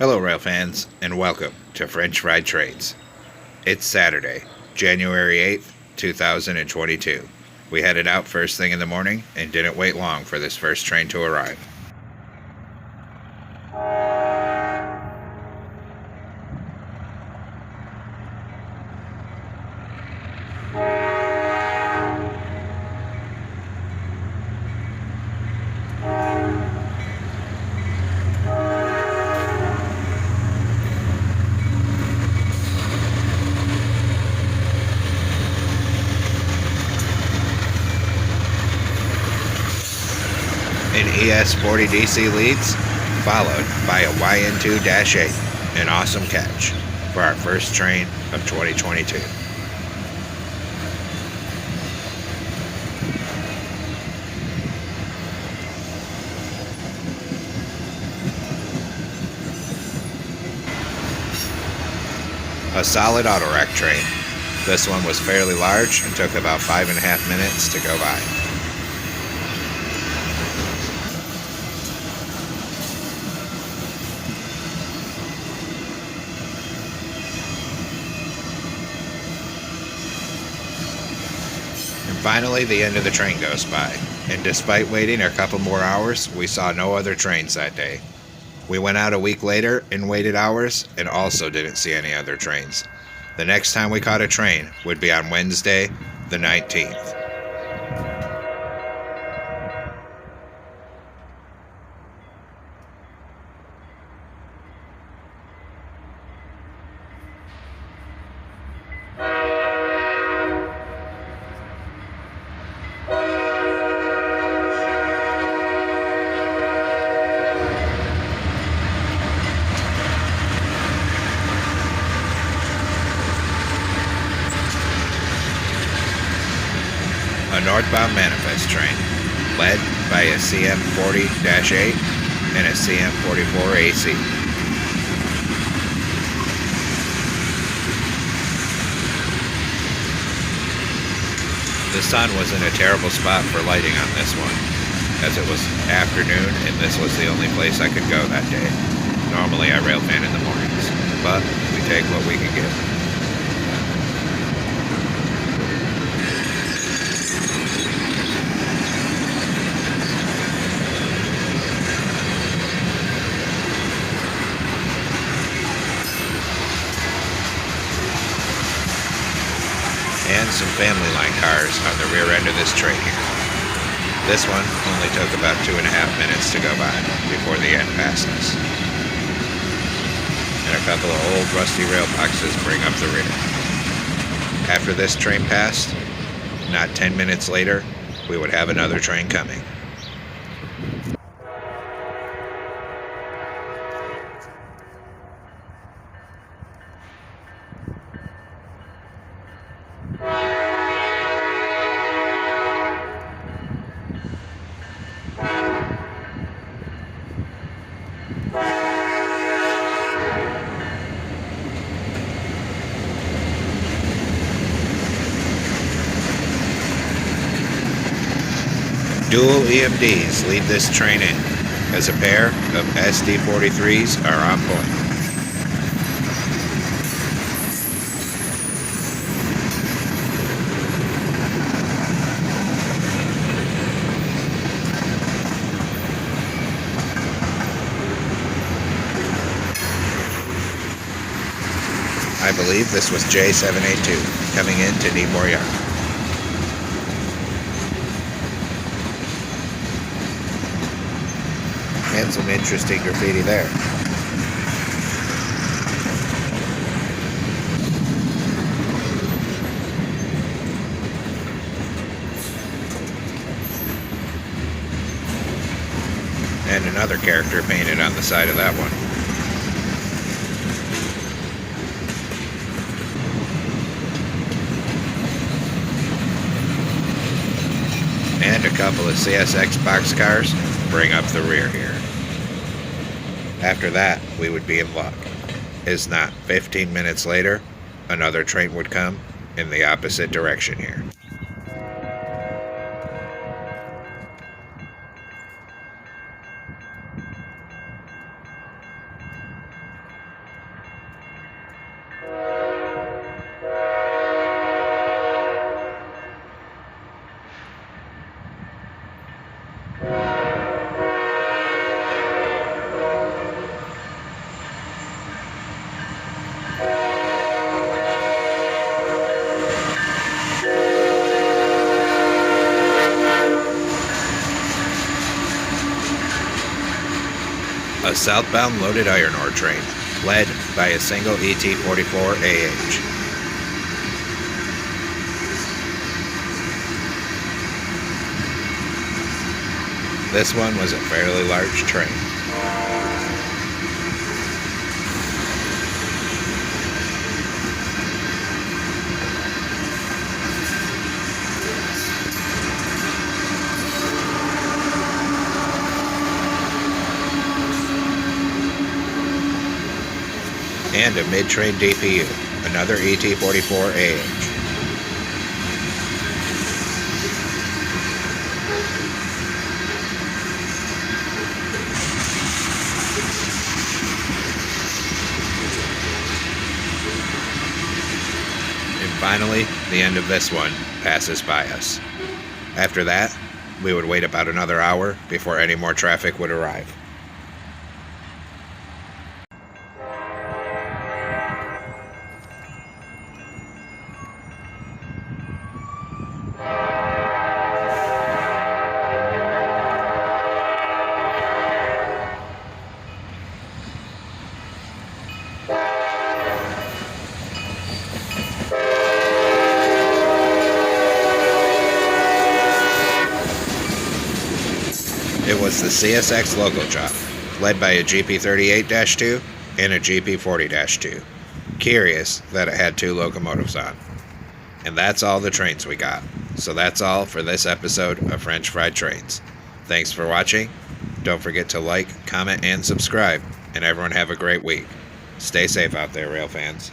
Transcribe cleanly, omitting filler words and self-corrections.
Hello, rail fans, and welcome to French Fried Trains. It's Saturday, January 8th, 2022. We headed out first thing in the morning and didn't wait long for this first train to arrive. An Sd40-3s leads, followed by a YN2-8, an awesome catch for our first train of 2022. A solid auto rack train. This one was fairly large and took about 5.5 minutes to go by. Finally, the end of the train goes by, and despite waiting a couple more hours, we saw no other trains that day. We went out a week later and waited hours, and also didn't see any other trains. The next time we caught a train would be on Wednesday, the 19th. A northbound manifest train, led by a CM40-8 and a CM44AC. The sun was in a terrible spot for lighting on this one, as it was afternoon and this was the only place I could go that day. Normally I rail fan in the mornings, but we take what we can get. And some family line cars on the rear end of this train here. This one only took about 2.5 minutes to go by before the end passed us. And a couple of old rusty rail boxes bring up the rear. After this train passed, not 10 minutes later, we would have another train coming. Dual EMDs lead this train in, as a pair of Sd40-3s are on point. I believe this was J782 coming into Newport Yard. And some interesting graffiti there. And another character painted on the side of that one. And a couple of CSX boxcars bring up the rear here. After that, we would be in luck. Is not 15 minutes later, another train would come in the opposite direction here. A southbound loaded iron ore train, led by a single ET-44AH. This one was a fairly large train. And a mid-train DPU, another ET-44AH. And finally, the end of this one passes by us. After that, we would wait about another hour before any more traffic would arrive. It was the CSX local job, led by a GP38-2 and a GP40-2. Curious that it had 2 locomotives on. And that's all the trains we got. So that's all for this episode of French Fried Trains. Thanks for watching. Don't forget to like, comment, and subscribe. And everyone have a great week. Stay safe out there, rail fans.